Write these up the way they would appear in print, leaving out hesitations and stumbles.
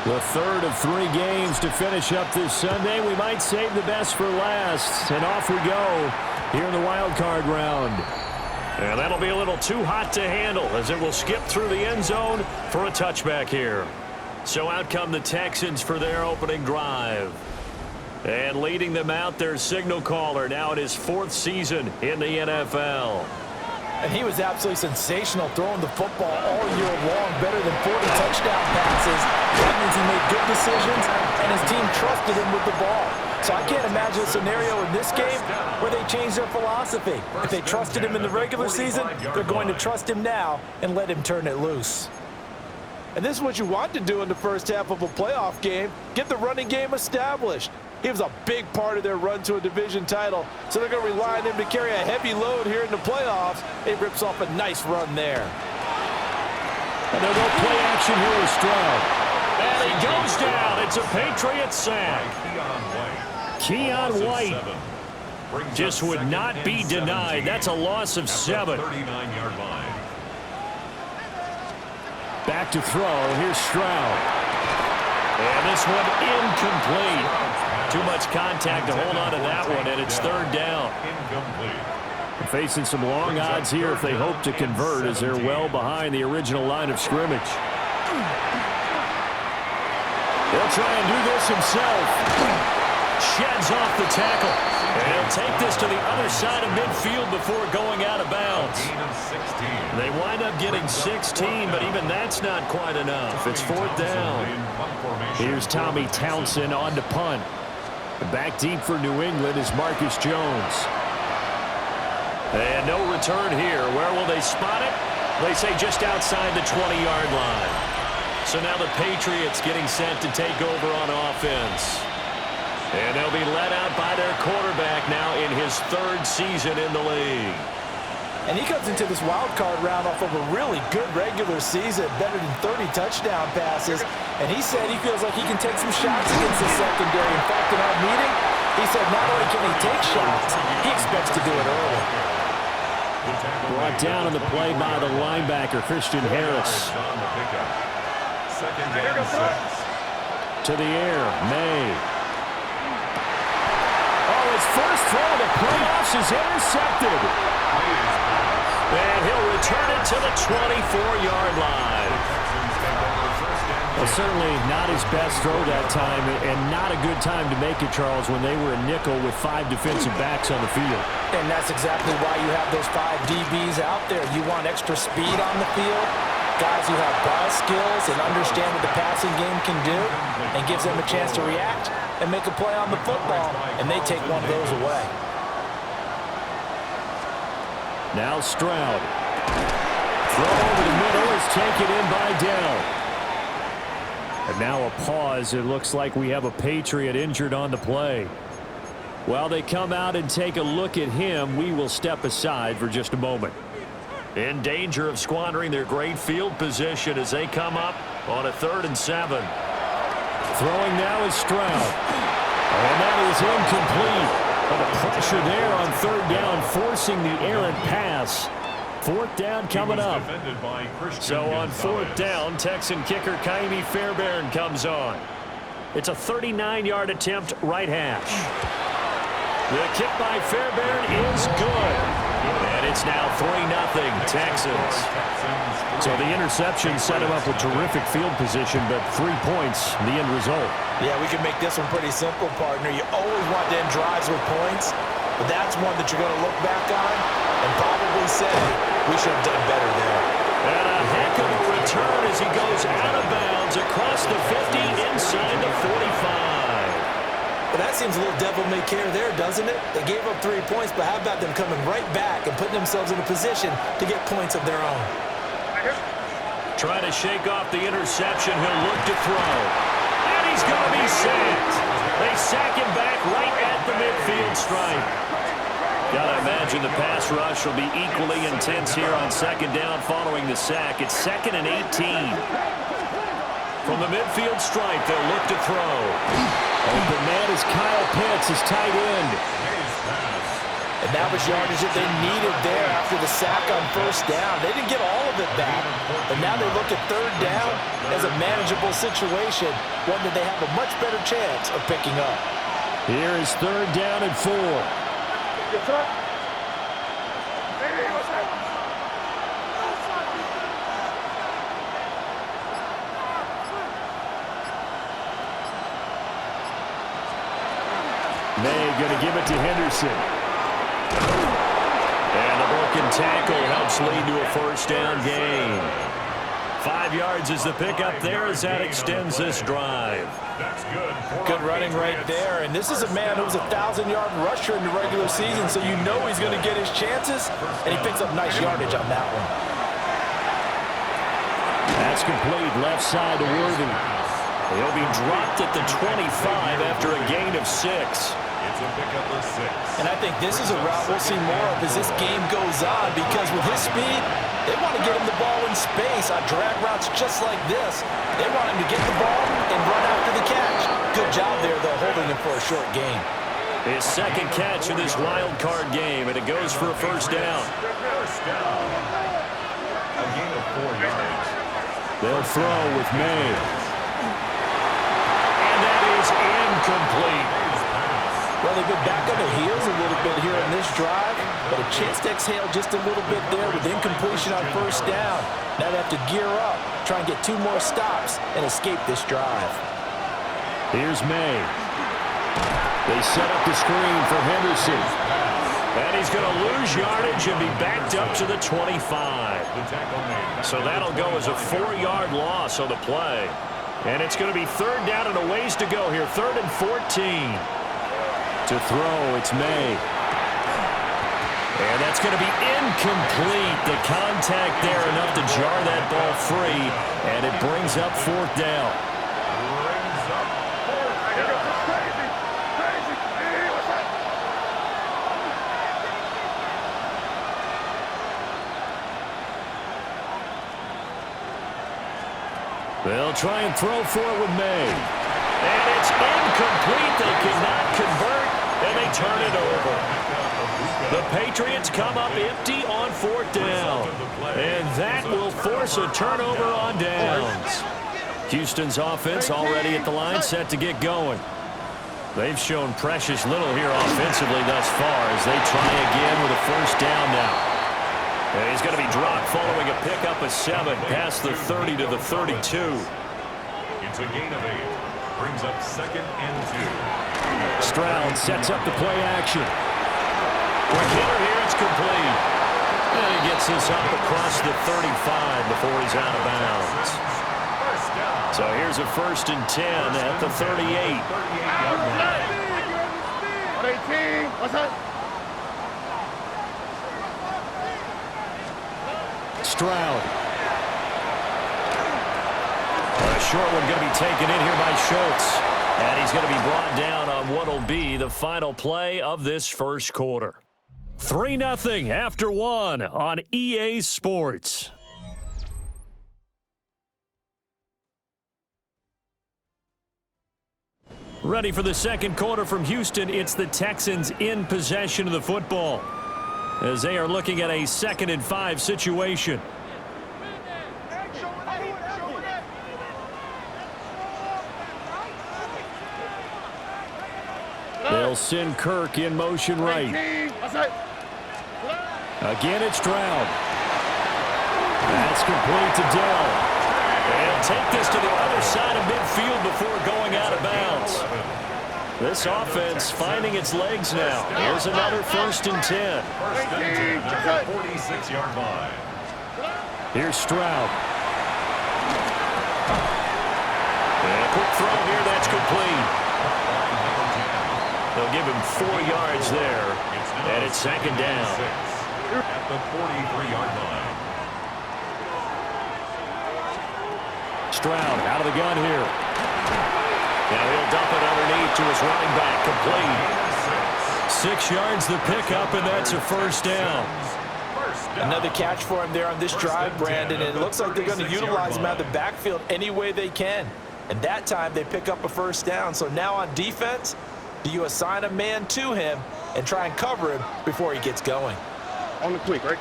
The third of 3 games to finish up this Sunday. We might save the best for last. And off we go here in the wild card round. And that'll be a little too hot to handle as it will skip through the end zone for a touchback here. So out come the Texans for their opening drive. And leading them out, their signal caller now in his 4th season in the NFL. And he was absolutely sensational throwing the football all year long, better than 40 touchdown passes. That means he made good decisions, and his team trusted him with the ball. So I can't imagine a scenario in this game where they change their philosophy. If they trusted him in the regular season, they're going to trust him now and let him turn it loose. And this is what you want to do in the first half of a playoff game, get the running game established. He was a big part of their run to a division title, so they're going to rely on him to carry a heavy load here in the playoffs. It rips off a nice run there. And they'll go play action here with Stroud. And he goes down. It's a Patriot sack. Keon White just would not be denied. That's a loss of 7. Back to throw. Here's Stroud. And this one incomplete. Too much contact to hold on to that one, and it's 3rd down. Facing some long odds here if they hope to convert, as they're well behind the original line of scrimmage. He'll try and do this himself. Sheds off the tackle. And he'll take this to the other side of midfield before going out of bounds. They wind up getting 16, but even that's not quite enough. It's 4th down. Here's Tommy Townsend on to punt. Back deep for New England is Marcus Jones. And no return here. Where will they spot it? They say just outside the 20-yard line. So now the Patriots getting set to take over on offense. And they'll be led out by their quarterback now in his 3rd season in the league. And he comes into this wild card round off of a really good regular season, better than 30 touchdown passes. And he said he feels like he can take some shots against the secondary. In fact, in our meeting, he said not only can he take shots, he expects to do it early. Brought down on the play by the linebacker, Christian Harris. To the air, May. Oh, his first throw of the playoffs is intercepted. And he'll return it to the 24-yard line. Well, certainly not his best throw that time, and not a good time to make it, Charles, when they were a nickel with 5 defensive backs on the field. And that's exactly why you have those 5 DBs out there. You want extra speed on the field, guys who have ball skills and understand what the passing game can do, and gives them a chance to react and make a play on the football, and they take one of those away. Now Stroud. Throw over the middle is taken in by Dell. And now a pause. It looks like we have a Patriot injured on the play. While they come out and take a look at him, we will step aside for just a moment. In danger of squandering their great field position as they come up on a 3rd and 7. Throwing now is Stroud. And that is incomplete. But the pressure there on 3rd down, forcing the errant pass. 4th down coming up. So on 4th down, Texan kicker Kaimi Fairbairn comes on. It's a 39-yard attempt, right hash. The kick by Fairbairn is good. And it's now 3-0 Texans. So the interception set him up with terrific field position, but 3 points, the end result. Yeah, we can make this one pretty simple, partner. You always want to end drives with points, but that's one that you're going to look back on and probably say, we should have done better there. And a heck of a return as he goes out of bounds across the 50 inside the 45. But that seems a little devil-may-care there, doesn't it? They gave up 3 points, but how about them coming right back and putting themselves in a position to get points of their own? Trying to shake off the interception. He'll look to throw. And he's going to be sacked. They sack him back right at the midfield stripe. Gotta imagine the pass rush will be equally intense here on 2nd down following the sack. It's 2nd and 18. From the midfield stripe, they'll look to throw. Open man is Kyle Pitts, his tight end. And And that was yardage that they needed there after the sack on first down. They didn't get all of it back, but now they look at third down as a manageable situation, one that they have a much better chance of picking up. Here is third down and 4. May going to give it to Henderson. And a broken tackle helps lead to a first down gain. 5 yards is the pickup there as that extends this drive. That's good. Good running right there. And this is a man who was a 1,000-yard rusher in the regular season, so you know he's going to get his chances, and he picks up nice yardage on that one. That's complete left side to Worthy. He'll be dropped at the 25 after a gain of 6. It's a pickup of 6. And I think this is a route we'll see more of as this game goes on, because with his speed, they want to get him the ball in space on drag routes just like this. They want him to get the ball and run after the catch. Good job there, though, holding him for a short gain. His second catch of this wild card game, and it goes for a first down. First down. A gain of 4 yards. They'll throw with May. And that is incomplete. Well, they've been back on their heels a little bit here in this drive, but a chance to exhale just a little bit there with incompletion on first down. Now they have to gear up, try and get 2 more stops, and escape this drive. Here's May. They set up the screen for Henderson. And he's going to lose yardage and be backed up to the 25. So that'll go as a 4-yard loss on the play. And it's going to be third down and a ways to go here. 3rd and 14. To throw, it's May. And that's going to be incomplete. The contact there enough to jar that ball free, and it brings up 4th down. They'll try and throw for it with May. And it's incomplete. They cannot convert, and they turn it over. The Patriots come up empty on 4th down. And that will force a turnover on downs. Houston's offense already at the line, set to get going. They've shown precious little here offensively thus far as they try again with a first down now. And he's going to be dropped following a pickup of 7 past the 30 to the 32. It's a gain of 8. Brings up 2nd and 2. Stroud sets up the play action. Quick hitter here, it's complete. And he gets this up across the 35 before he's out of bounds. So here's a 1st and 10 at the 38. 38-yard line. Stroud. A short one going to be taken in here by Schultz. And he's going to be brought down on what will be the final play of this first quarter. 3-0 after 1 on EA Sports. Ready for the second quarter from Houston. It's the Texans in possession of the football as they are looking at a 2nd and 5 situation. They'll send Kirk in motion right. Again, it's Stroud. That's complete to Dell. And take this to the other side of midfield before going out of bounds. This offense finding its legs now. Here's another 1st and 10. 1st and 10 at the 46-yard line. Here's Stroud. And a quick throw here, that's complete. They'll give him 4 yards there, and it's 2nd down. At the 43-yard line. Stroud out of the gun here. Now he'll dump it underneath to his running back, complete. 6 yards the pickup, and that's a 1st down. Another catch for him there on this drive, Brandon, and it looks like they're going to utilize him out of the backfield any way they can. And that time they pick up a 1st down. So now on defense, do you assign a man to him, and try and cover him before he gets going. On the quick, right?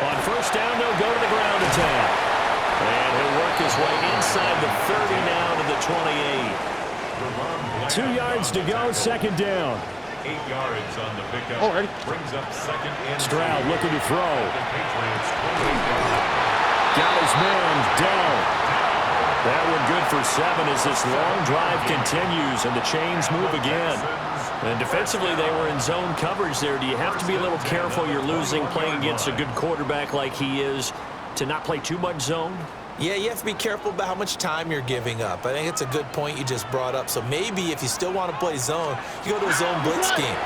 On first down, they'll go to the ground attack. And he'll work his way inside the 30 now to the 28. 2 yards to go, second down. 8 yards on the pickup. Alrighty. Brings up second and Stroud looking to throw. The Patriots 28 yards. Got his man down. That one good for 7 as this long drive continues and the chains move again. And defensively, they were in zone coverage there. Do you have to be a little careful? You're losing playing against a good quarterback like he is to not play too much zone? Yeah, you have to be careful about how much time you're giving up. I think it's a good point you just brought up. So maybe if you still want to play zone, you go to a zone blitz scheme.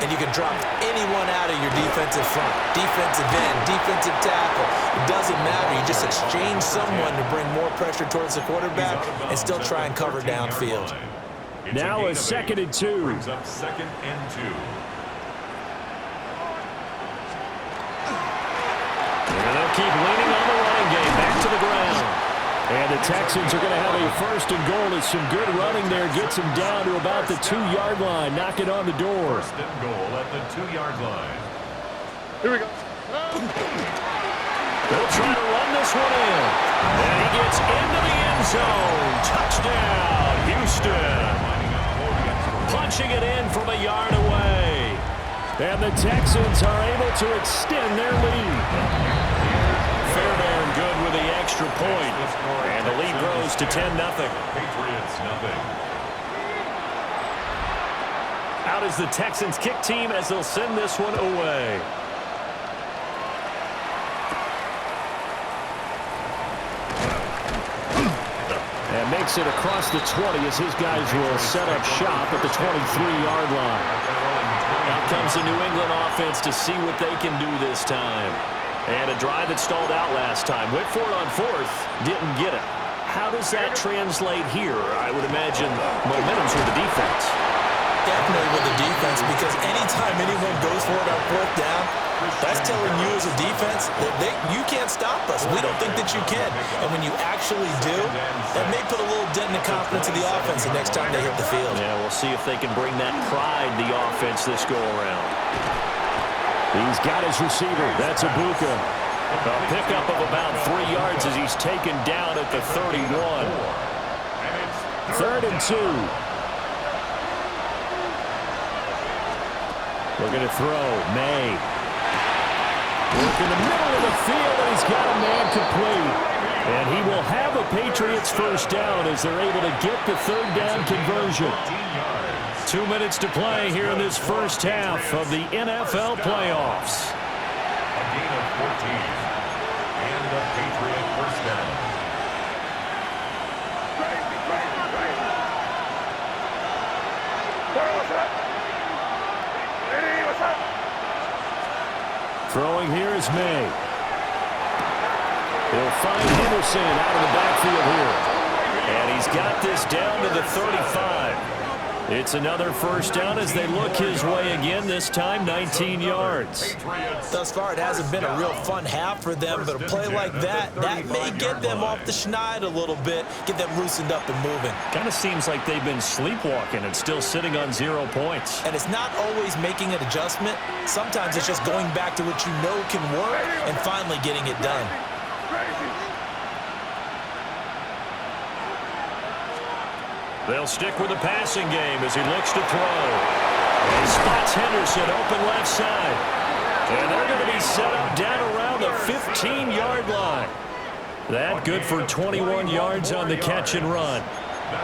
And you can drop anyone out of your defensive front. Defensive end, defensive tackle. It doesn't matter. You just exchange someone to bring more pressure towards the quarterback and still try and cover downfield. Now a second and 2. Brings up second and 2. And they'll keep leaning on the running game. Back to the ground. And the Texans are going to have a first and goal as some good running there gets him down to about the 2-yard line. Knock it on the door. First and goal at the 2-yard line. Here we go. They'll try to run this one in. And he gets into the end zone. Touchdown, Houston. Punching it in from a yard away. And the Texans are able to extend their lead. Fairbairn good with the extra point. And the lead grows to 10-0. Patriots nothing. Out is the Texans kick team as they'll send this one away. And makes it across the 20 as his guys will set up shop at the 23-yard line. Out comes the New England offense to see what they can do this time. And a drive that stalled out last time. Went for it on fourth. Didn't get it. How does that translate here? I would imagine momentum's with the defense. Definitely with the defense, because anytime anyone goes for it on fourth down, that's telling you as a defense that you can't stop us. We don't think that you can. And when you actually do, that may put a little dent in the confidence of the offense the next time they hit the field. Yeah, we'll see if they can bring that pride, the offense, this go-around. He's got his receiver. That's Ibuka. A pickup of about 3 yards as he's taken down at the 31. Third and 2. Looking to throw. May. Work in the middle of the field, and he's got a man complete. And he will have a Patriots first down as they're able to get the third down conversion. 2 minutes to play here in this first half of the NFL playoffs. A gain of 14. And a Patriot first down. Throwing here is May. He'll find Henderson out of the backfield here. And he's got this down to the 35. It's another first down as they look his way again, this time 19 yards. Thus far, it hasn't been a real fun half for them, but a play like that may get them off the schneid a little bit, get them loosened up and moving. Kind of seems like they've been sleepwalking and still sitting on 0 points. And it's not always making an adjustment. Sometimes it's just going back to what you know can work and finally getting it done. They'll stick with the passing game as he looks to throw. He spots Henderson open left side. And they're going to be set up down around the 15-yard line. That good for 21 yards on the catch and run.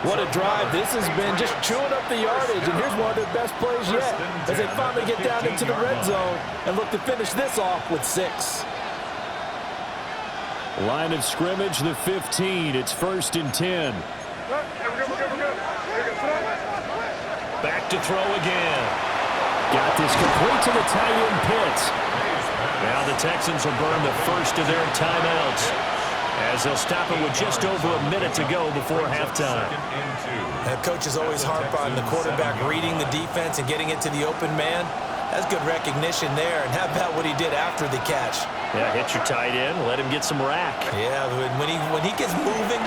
What a drive. This has been just chewing up the yardage, and here's one of their best plays yet as they finally get down into the red zone and look to finish this off with 6. Line of scrimmage, the 15. It's first and 10. Back to throw again. Got this complete to the tight end Pitts. Now the Texans will burn the first of their timeouts as they'll stop it with just over a minute to go before halftime. Coaches always harp on the quarterback reading the defense and getting it to the open man. That's good recognition there. And how about what he did after the catch? Yeah, hit your tight end, let him get some rack. Yeah, when he gets moving,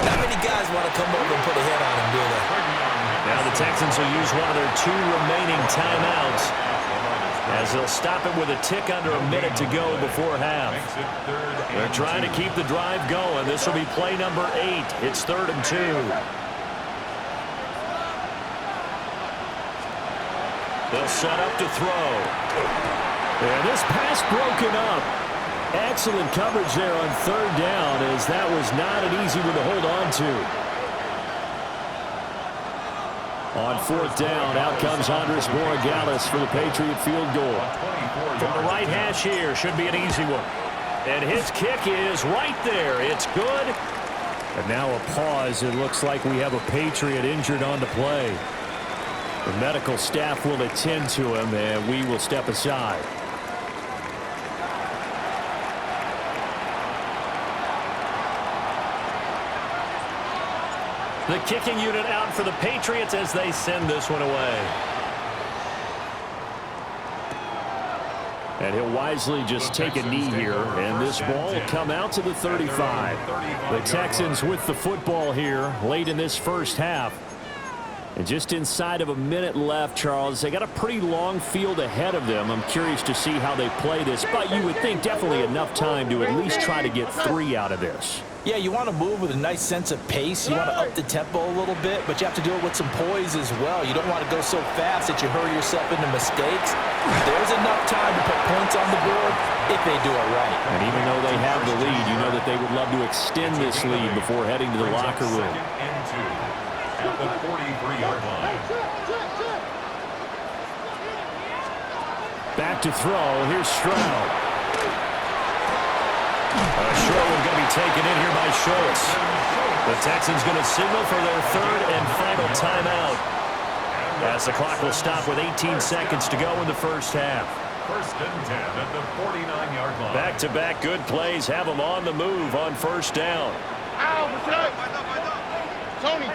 not many guys want to come over and put a hit on him, do they? Now the Texans will use one of their 2 remaining timeouts as they'll stop it with a tick under a minute to go before half. They're trying to keep the drive going. This will be play number 8. It's 3rd and 2. They'll set up to throw. And this pass broken up. Excellent coverage there on 3rd down, as that was not an easy one to hold on to. On 4th down, out comes Andres Borregales for the Patriot field goal. From the right hash here, should be an easy one. And his kick is right there. It's good. And now a pause. It looks like we have a Patriot injured on the play. The medical staff will attend to him, and we will step aside. The kicking unit out for the Patriots as they send this one away. And he'll wisely just take a knee here, and this ball will come out to the 35. The Texans with the football here late in this first half. And just inside of a minute left, Charles, they got a pretty long field ahead of them. I'm curious to see how they play this, but you would think definitely enough time to at least try to get 3 out of this. Yeah, you want to move with a nice sense of pace. You want to up the tempo a little bit, but you have to do it with some poise as well. You don't want to go so fast that you hurry yourself into mistakes. There's enough time to put points on the board if they do it right. And even though they have the lead, you know that they would love to extend this lead before heading to the locker room. At the 43-yard line. Back to throw. Here's Stroud. Short one going to be taken in here by Schultz. The Texans going to signal for their 3rd and final timeout, as the clock will stop with 18 seconds to go in the first half. 1st and 10 at the 49-yard line. Back-to-back good plays have them on the move on 1st down. Ow, what's up? Tony.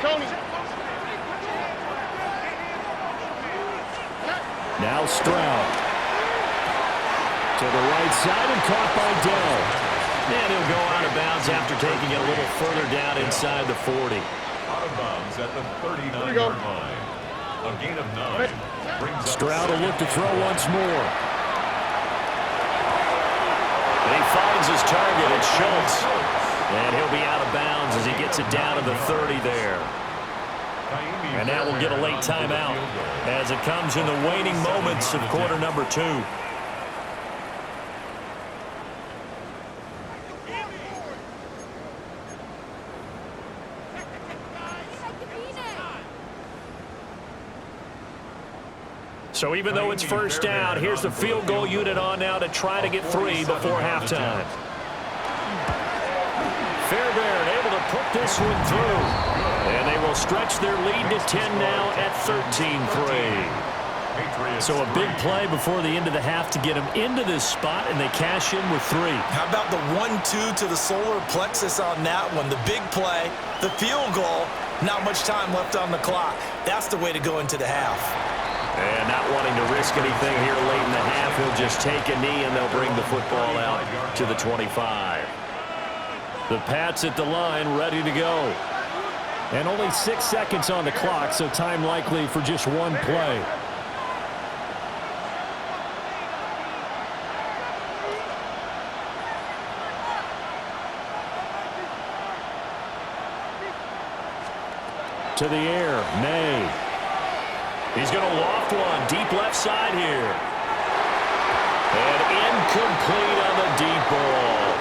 Now Stroud. To the right side and caught by Dell. And he'll go out of bounds after taking it a little further down inside the 40. Out of bounds at the 39-yard line. A gain of 9. Brings Stroud will look to throw once more. And he finds his target. It's Schultz. And he'll be out of bounds as he gets it down to the 30 there. And now we'll get a late timeout as it comes in the waning moments of quarter number 2. So even though it's 1st down, here's the field goal unit on now to try to get 3 before halftime. Fairbairn able to put this one through. And they will stretch their lead to 10 now at 13-3. So a big play before the end of the half to get them into this spot, and they cash in with 3. How about the 1-2 to the solar plexus on that one? The big play, the field goal, not much time left on the clock. That's the way to go into the half. And not wanting to risk anything here late in the half, he'll just take a knee, and they'll bring the football out to the 25. The Pats at the line, ready to go. And only 6 seconds on the clock, so time likely for just one play. To the air, May. He's going to loft one deep left side here. And incomplete on the deep ball.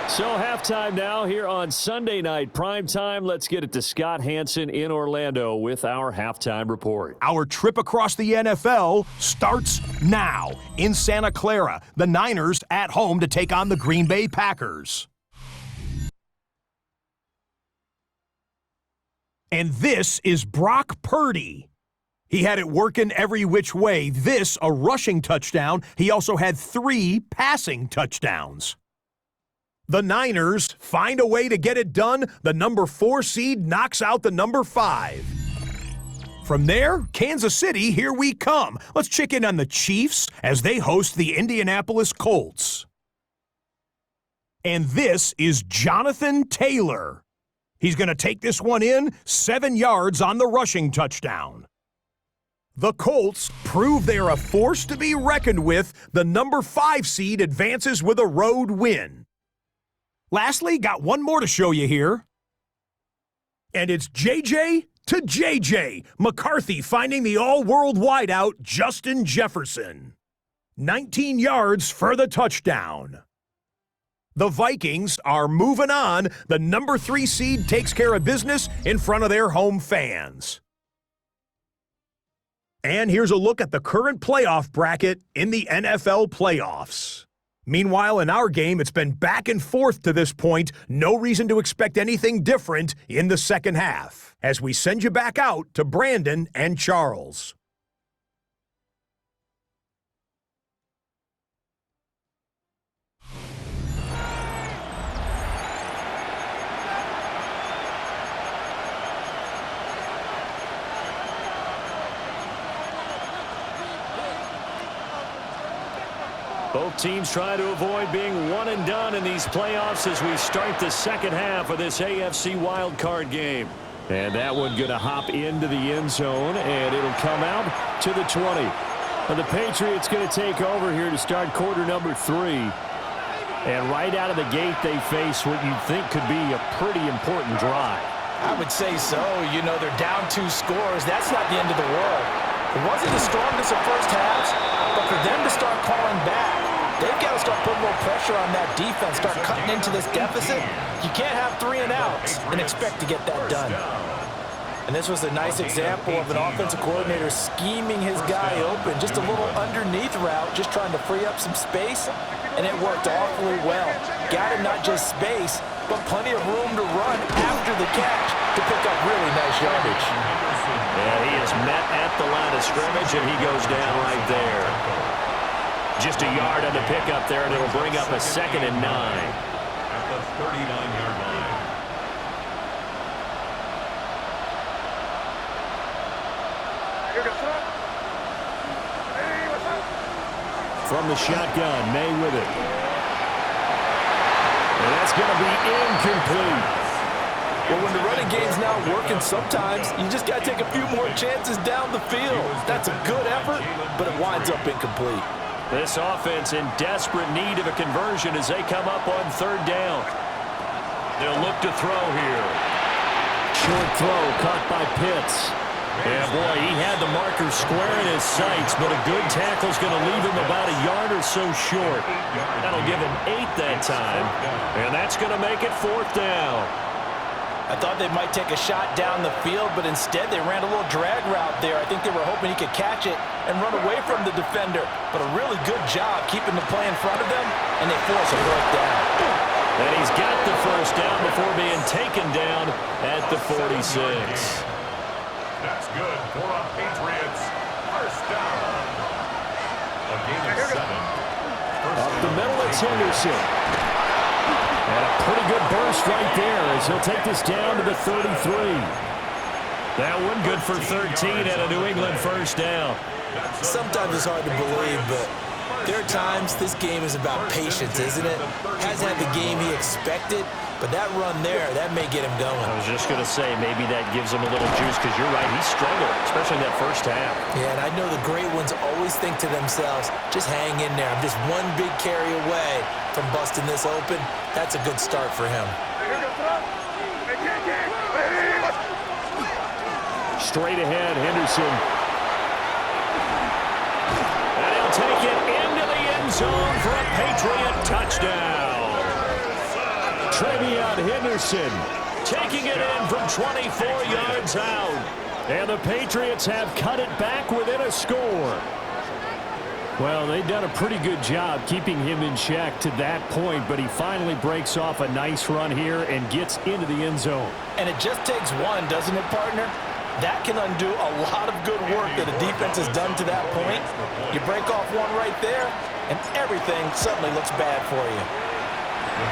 So halftime now here on Sunday night primetime. Let's get it to Scott Hansen in Orlando with our halftime report. Our trip across the NFL starts now. In Santa Clara, the Niners at home to take on the Green Bay Packers. And this is Brock Purdy. He had it working every which way. This, a rushing touchdown. He also had 3 passing touchdowns. The Niners find a way to get it done. The number 4 seed knocks out the number 5. From there, Kansas City, here we come. Let's check in on the Chiefs as they host the Indianapolis Colts. And this is Jonathan Taylor. He's going to take this one in, 7 yards on the rushing touchdown. The Colts prove they are a force to be reckoned with. The number 5 seed advances with a road win. Lastly, got one more to show you here. And it's JJ to JJ. McCarthy finding the all-world wideout, Justin Jefferson. 19 yards for the touchdown. The Vikings are moving on. The number 3 seed takes care of business in front of their home fans. And here's a look at the current playoff bracket in the NFL playoffs. Meanwhile, in our game, it's been back and forth to this point. No reason to expect anything different in the second half, as we send you back out to Brandon and Charles. Both teams try to avoid being one and done in these playoffs as we start the second half of this AFC wildcard game. And that one going to hop into the end zone, and it'll come out to the 20. And the Patriots going to take over here to start quarter number 3. And right out of the gate, they face what you'd think could be a pretty important drive. I would say so. You know, they're down 2 scores. That's not the end of the world. It wasn't the strongest of first halves, but for them to start calling back, they've got to start putting more pressure on that defense, start cutting into this deficit. You can't have 3 and outs and expect to get that done. And this was a nice example of an offensive coordinator scheming his guy open, just a little underneath route, just trying to free up some space, and it worked awfully well. Got him not just space, but plenty of room to run after the catch to pick up really nice yardage. Yeah, he is met at the line of scrimmage, and he goes down right there. Just a yard on the pickup there, and it'll bring up a 2nd and 9. At the 39-yard line. From the shotgun, May with it. And that's going to be incomplete. Well, when the running game's not working, sometimes you just got to take a few more chances down the field. That's a good effort, but it winds up incomplete. This offense in desperate need of a conversion as they come up on 3rd down. They'll look to throw here. Short throw caught by Pitts. Yeah, boy, he had the marker square in his sights, but a good tackle's going to leave him about a yard or so short. That'll give him 8 that time, and that's going to make it 4th down. I thought they might take a shot down the field, but instead they ran a little drag route there. I think they were hoping he could catch it and run away from the defender. But a really good job keeping the play in front of them, and they force a 4th down. And he's got the 1st down before being taken down at the 46. That's good for a Patriots 1st down. A gain of 7. Up the middle, it's Henderson. And a pretty good burst right there as he'll take this down to the 33. That one good for 13 and a New England 1st down. Sometimes it's hard to believe, but there are times this game is about patience, isn't it? Hasn't had the game he expected, but that run there, that may get him going. I was just going to say, maybe that gives him a little juice, because you're right, he struggled, especially in that 1st half. Yeah, and I know the great ones always think to themselves, just hang in there. I'm just one big carry away from busting this open. That's a good start for him. Straight ahead, Henderson. And he'll take it into the end zone for a Patriot touchdown. Trevion Henderson Taking it in from 24 yards out. And the Patriots have cut it back within a score. Well, they've done a pretty good job keeping him in check to that point, but he finally breaks off a nice run here and gets into the end zone. And it just takes one, doesn't it, partner? That can undo a lot of good work that a defense has done to that point. You break off one right there, and everything suddenly looks bad for you.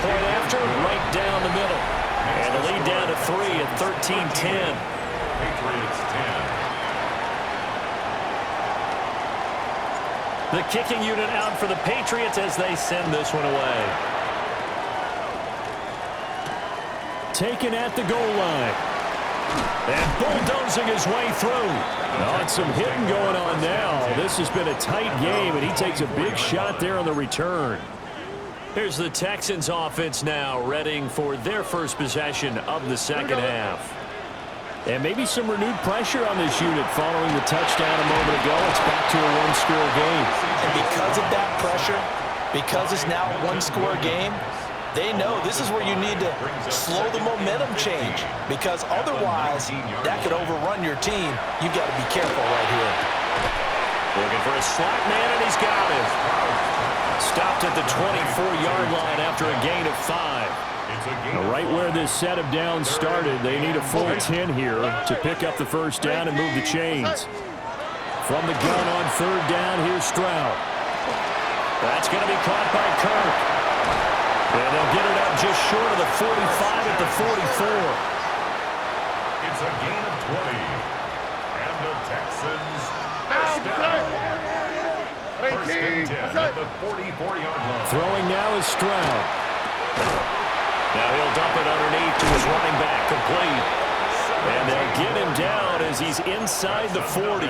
Point after, right down the middle. And the lead down to 3 at 13-10. Patriots 10. The kicking unit out for the Patriots as they send this one away. taken at the goal line. And bulldozing his way through. And some hitting going on now. This has been a tight game, and he takes a big shot there on the return. Here's the Texans offense now, readying for their first possession of the second half. And maybe some renewed pressure on this unit following the touchdown a moment ago. It's back to a one-score game. And because of that pressure, because it's now a one-score game, they know this is where you need to slow the momentum change, because otherwise that could overrun your team. You've got to be careful right here. Looking for a slot man, and he's got it. Stopped at the 24-yard line after a gain of 5. Right where this set of downs started, they need a full 10 here to pick up the first down and move the chains. From the gun on third down, here's Stroud. That's going to be caught by Kirk. And they'll get it up just short of the 45 at the 44. It's a gain of 20. And the Texans first down. First and 10 at the 44-yard line. Throwing now is Stroud. Now he'll dump it underneath to his running back, complete. And they'll get him down as he's inside the 40.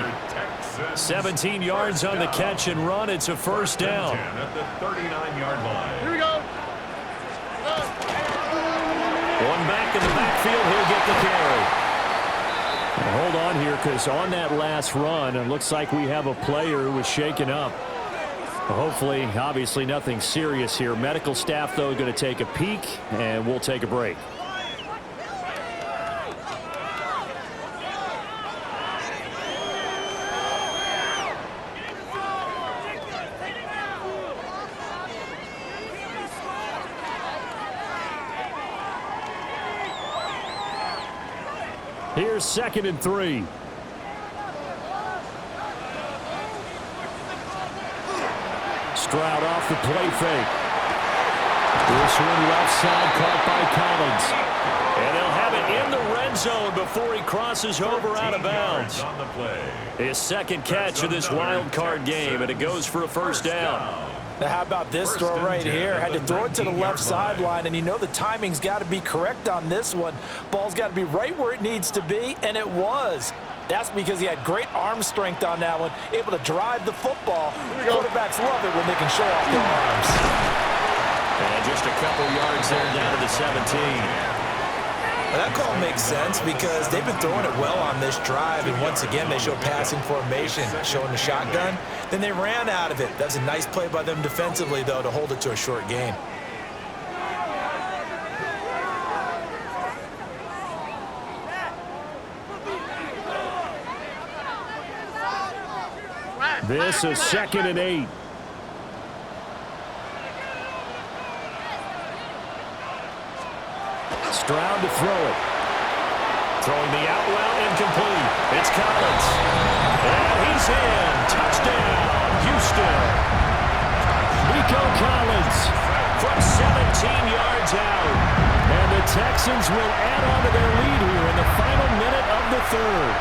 17 yards on the catch and run. It's a first down. At the 39-yard line. Here we go. One back in the backfield, he'll get the carry. Now hold on here, because on that last run, it looks like we have a player who was shaken up. Hopefully, obviously nothing serious here. Medical staff, though, going to take a peek, and we'll take a break. Here's 2nd and 3. Stroud off the play fake. This one left side caught by Collins. And they'll have it in the red zone before he crosses over out of bounds. On the play. His second catch of this wild card game, and it goes for a first down. Now, how about this throw right here? Had to throw it to the left sideline, and you know the timing's got to be correct on this one. Ball's got to be right where it needs to be, and it was. That's because he had great arm strength on that one, able to drive the football. Quarterbacks love it when they can show off their arms. And just a couple yards there down to the 17. Well, that call makes sense because they've been throwing it well on this drive, and once again they show passing formation, showing the shotgun. Then they ran out of it. That's a nice play by them defensively, though, to hold it to a short gain. This is 2nd and 8. Stroud to throw it. Throwing the out route, incomplete. It's Collins. And he's in. Touchdown, Houston. Nico Collins from 17 yards out. And the Texans will add on to their lead here in the final minute of the third.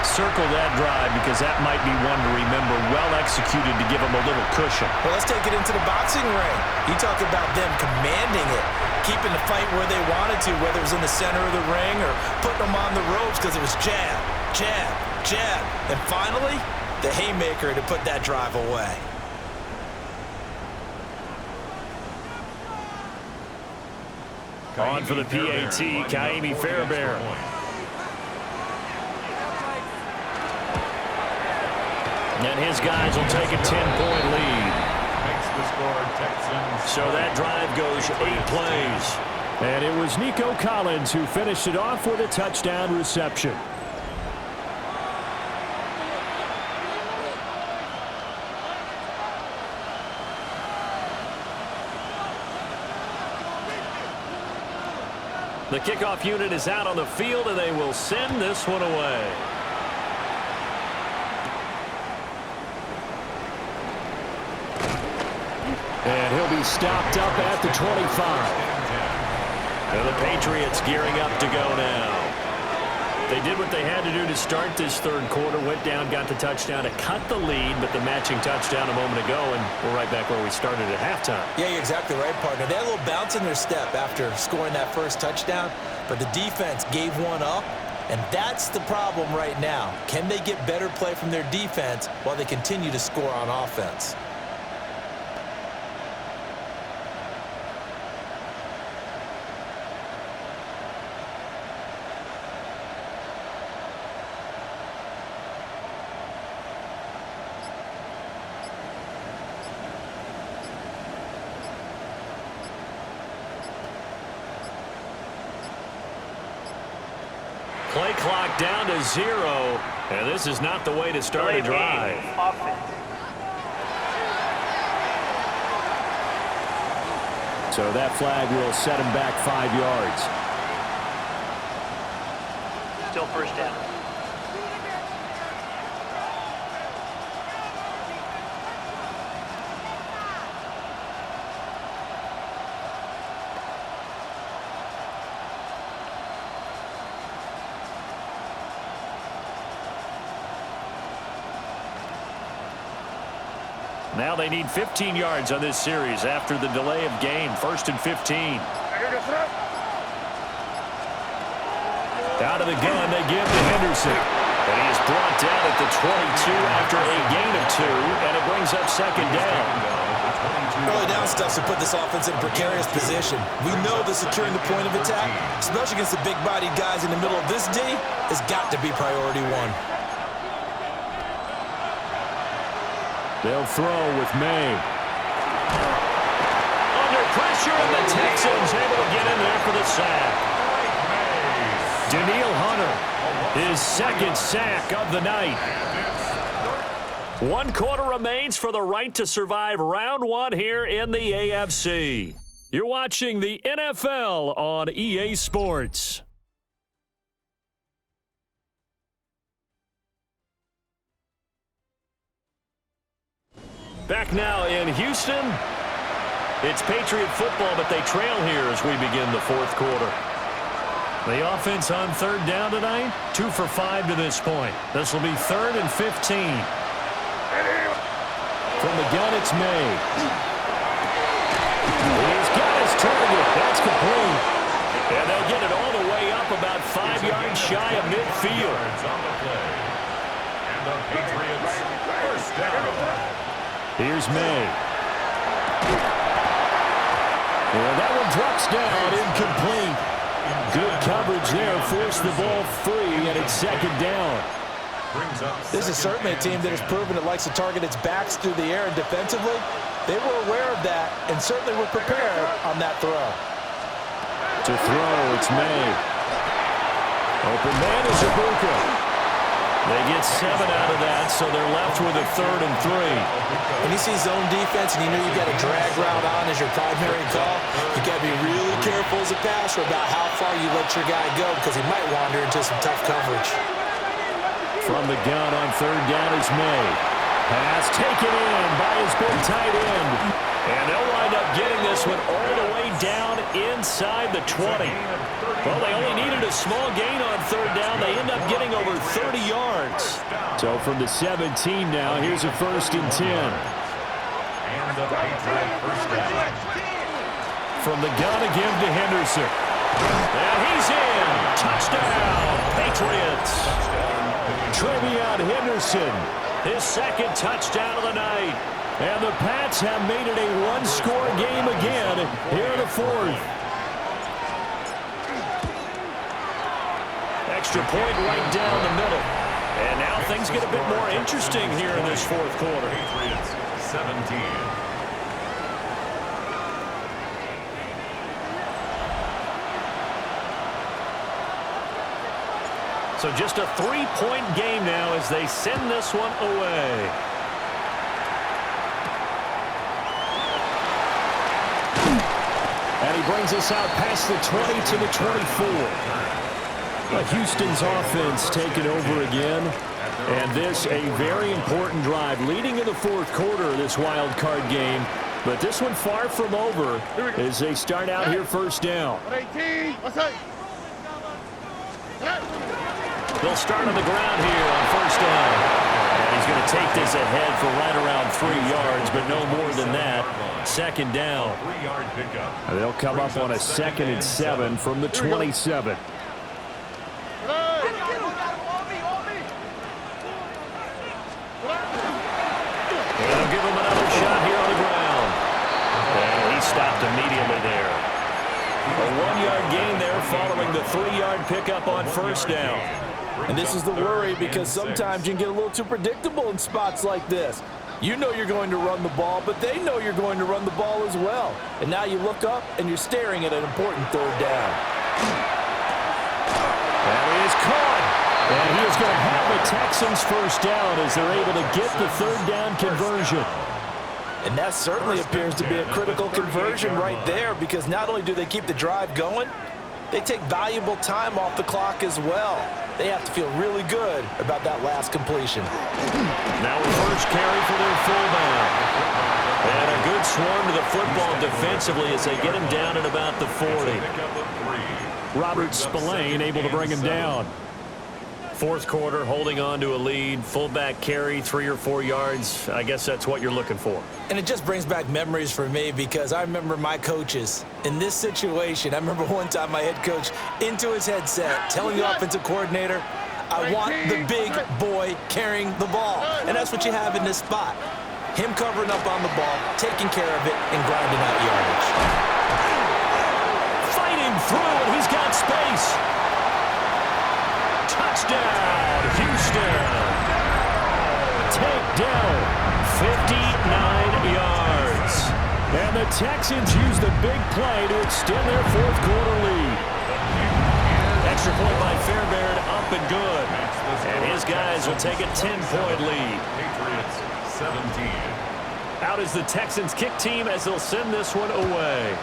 Circle that drive because that might be one to remember. Well executed to give them a little cushion. Well, let's take it into the boxing ring. You talk about them commanding it, keeping the fight where they wanted to, whether it was in the center of the ring or putting them on the ropes because it was jab, jab, jab. And finally, the haymaker to put that drive away. On for the PAT, Kaimi Fairbairn. And his guys will take a 10-point lead. Makes the score Texans. So that drive goes 8 plays. And it was Nico Collins who finished it off with a touchdown reception. The kickoff unit is out on the field, and they will send this one away. And he'll be stopped up at the 25. And the Patriots gearing up to go now. They did what they had to do to start this third quarter, went down, got the touchdown to cut the lead, but the matching touchdown a moment ago, and we're right back where we started at halftime. Yeah, you're exactly right, partner. They had a little bounce in their step after scoring that first touchdown, but the defense gave one up, and that's the problem right now. Can they get better play from their defense while they continue to score on offense? Play clock down to 0, and this is not the way to start a drive. So that flag will set him back 5 yards. Still first down. Now they need 15 yards on this series after the delay of game. 1st and 15. Out of the gun, they give to Henderson. And he is brought down at the 22 after a gain of 2, and it brings up 2nd down. Early down stuff to put this offense in a precarious position. We know that securing the point of attack, especially against the big-bodied guys in the middle of this D, has got to be priority 1. They'll throw with May. Under pressure, and the Texans able to get in there for the sack. Daniil Hunter, his 2nd sack of the night. 1 quarter remains for the right to survive round 1 here in the AFC. You're watching the NFL on EA Sports. Back now in Houston. It's Patriot football, but they trail here as we begin the 4th quarter. The offense on 3rd down tonight, 2 for 5 to this point. This will be 3rd and 15. From the gun, it's May. He's got his target. That's complete. And they'll get it all the way up about 5 yards shy of midfield. And the Patriots first down. Here's May. And that one drops down, incomplete. Good coverage there, forced the ball free, and it's 2nd down. This is certainly a team that has proven it likes to target its backs through the air and defensively. They were aware of that and certainly were prepared on that throw. To throw, it's May. Open man is Ibuka. They get 7 out of that, so they're left with a 3rd and 3. When you see zone defense and you know you've got a drag route on as your primary call, you got to be really careful as a passer about how far you let your guy go because he might wander into some tough coverage. From the gun on 3rd down is May. Pass taken in by his big tight end. And they'll wind up getting this one all the way down inside the 20. Well, they only needed a small gain on 3rd down. They end up getting over 30 yards. So from the 17 now, here's a 1st and 10. And the Patriot first down. From the gun again to Henderson. And he's in. Touchdown, Patriots. Trevion Henderson. His 2nd touchdown of the night. And the Pats have made it a 1-score game again here in the 4th. Extra point right down the middle. And now things get a bit more interesting here in this 4th quarter. Patriots 17. So just a 3-point game now as they send this one away. And he brings us out past the 20 to the 24. Houston's offense taking over again. And this a very important drive leading in the 4th quarter of this wild card game. But this one far from over as they start out here 1st down. They'll start on the ground here on first down. And he's going to take this ahead for right around 3 yards, but no more than that. Second down. They'll come up on a 2nd and 7 from the 27. They'll give him another shot here on the ground. And he stopped immediately there. A 1-yard gain there following the 3-yard pickup on first down. And this is the worry, because sometimes you can get a little too predictable in spots like this. You know you're going to run the ball, but they know you're going to run the ball as well. And now you look up and you're staring at an important 3rd down. That is caught. And he is going to have a Texans first down as they're able to get the 3rd down conversion. And that certainly appears to be a critical conversion right there, because not only do they keep the drive going, they take valuable time off the clock as well. They have to feel really good about that last completion. Now a first carry for their fullback. And a good swarm to the football defensively as they get him down at about the 40. Robert Spillane able to bring him down. 4th quarter, holding on to a lead. Fullback carry, 3 or 4 yards. I guess that's what you're looking for. And it just brings back memories for me, because I remember my coaches in this situation. I remember one time my head coach into his headset telling the offensive coordinator, I want the big boy carrying the ball. And that's what you have in this spot. Him covering up on the ball, taking care of it, and grinding out yardage. Fighting through, and he's got space. Touchdown, Houston. Takedown, 59 yards. And the Texans use the big play to extend their 4th quarter lead. Extra point by Fairbairn, up and good. And his guys will take a 10-point lead. Patriots 17. Out is the Texans kick team as they'll send this one away.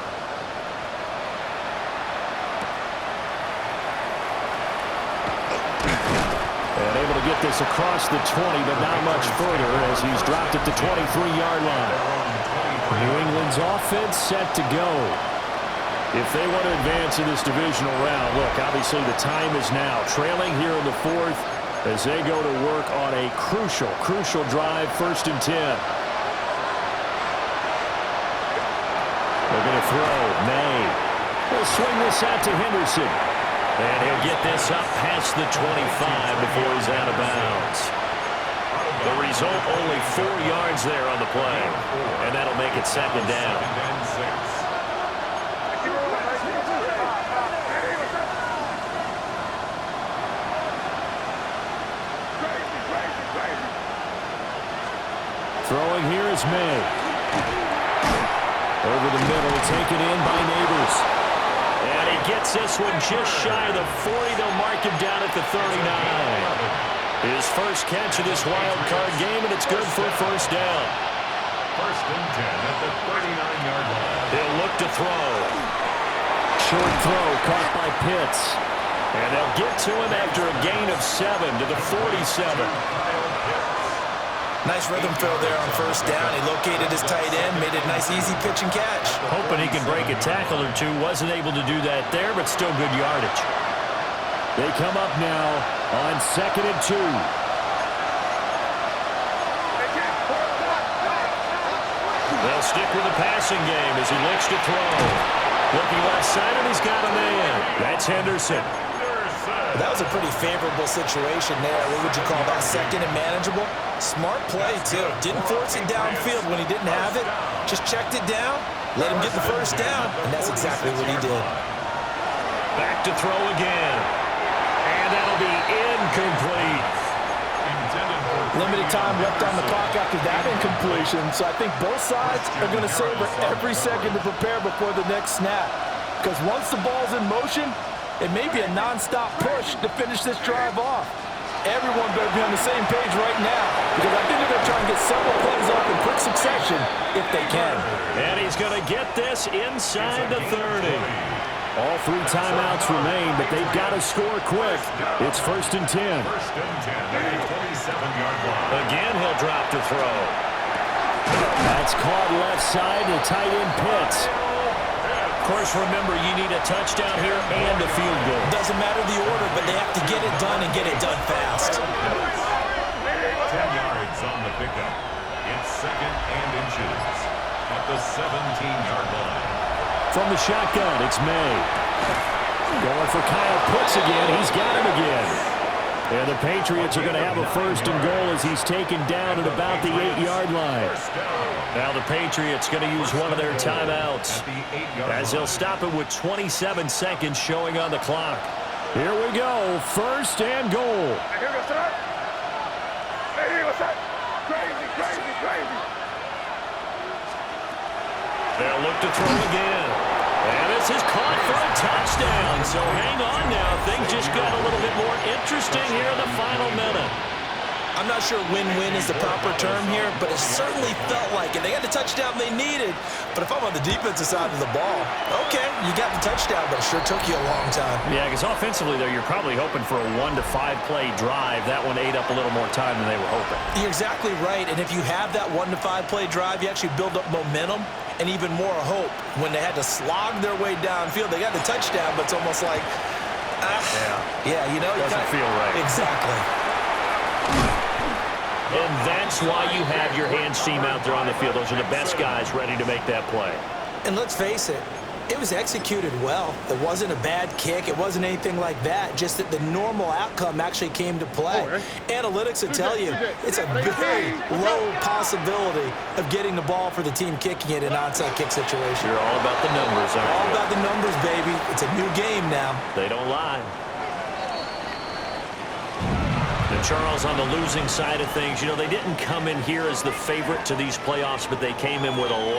And able to get this across the 20, but not much further as he's dropped at the 23-yard line. New England's offense set to go. If they want to advance in this divisional round, look, obviously the time is now. Trailing here in the 4th as they go to work on a crucial drive, 1st and 10. They're going to throw. May. They'll swing this out to Henderson. And he'll get this up past the 25 before he's out of bounds. The result, only 4 yards there on the play. And that'll make it 2nd down. Throwing here is May. Over the middle, taken in by Neighbors. And he gets this one just shy of the 40. They'll mark him down at the 39. His first catch of this wild card game, and it's good for a 1st down. 1st and 10 at the 39-yard line. They'll look to throw. Short throw caught by Pitts. And they'll get to him after a gain of 7 to the 47. Nice rhythm throw there on 1st down. He located his tight end, made it a nice, easy pitch and catch. Hoping he can break a tackle or two. Wasn't able to do that there, but still good yardage. They come up now on 2nd and 2. They'll stick with the passing game as he looks to throw. Looking left side, and he's got a man. That's Henderson. That was a pretty favorable situation there. What would you call that? 2nd and manageable? Smart play, too. Didn't force it downfield when he didn't have it. Just checked it down, let him get the 1st down, and that's exactly what he did. Back to throw again. And that'll be incomplete. Limited time left on the clock after that incompletion, so I think both sides are going to savor every second to prepare before the next snap. Because once the ball's in motion, it may be a non-stop push to finish this drive off. Everyone better be on the same page right now, because I think they're going to try and get several plays off in quick succession if they can. And he's going to get this inside the 30. All 3 timeouts remain, but they've got to score quick. It's 1st and 10. 1st and 10 at the 27-yard line. Again, he'll drop to throw. That's caught left side to tight end Pitts. Of course, remember, you need a touchdown here and a field goal. Doesn't matter the order, but they have to get it done and get it done fast. 10 yards on the pickup. It's 2nd and inches at the 17-yard line. From the shotgun, it's May. Going for Kyle Pitts again. He's got him again. And the Patriots are going to have a 1st and goal as he's taken down at about the 8-yard line. Now the Patriots going to use one of their timeouts as they'll stop it with 27 seconds showing on the clock. Here we go. 1st and goal. They'll look to throw again. And this is caught for a touchdown. So hang on now. Things just got a little bit more interesting here in the final minute. I'm not sure win-win is the proper term here, but it certainly felt like it. They got the touchdown they needed, but if I'm on the defensive side of the ball, okay, you got the touchdown, but it sure took you a long time. Yeah, because offensively, though, you're probably hoping for a 1 to 5 play drive. That one ate up a little more time than they were hoping. You're exactly right, and if you have that 1 to 5 play drive, you actually build up momentum and even more hope. When they had to slog their way downfield, they got the touchdown, but it's almost like, yeah, you know. Doesn't feel right. Exactly. And that's why you have your hands team out there on the field. Those are the best guys ready to make that play. And let's face it, it was executed well. It wasn't a bad kick. It wasn't anything like that. Just that the normal outcome actually came to play. Analytics will tell you it's a very low possibility of getting the ball for the team kicking it in an onside kick situation. You're all about the numbers, aren't you? All about the numbers, baby. It's a new game now. They don't lie. And Charles, on the losing side of things, you know, they didn't come in here as the favorite to these playoffs, but they came in with a lot.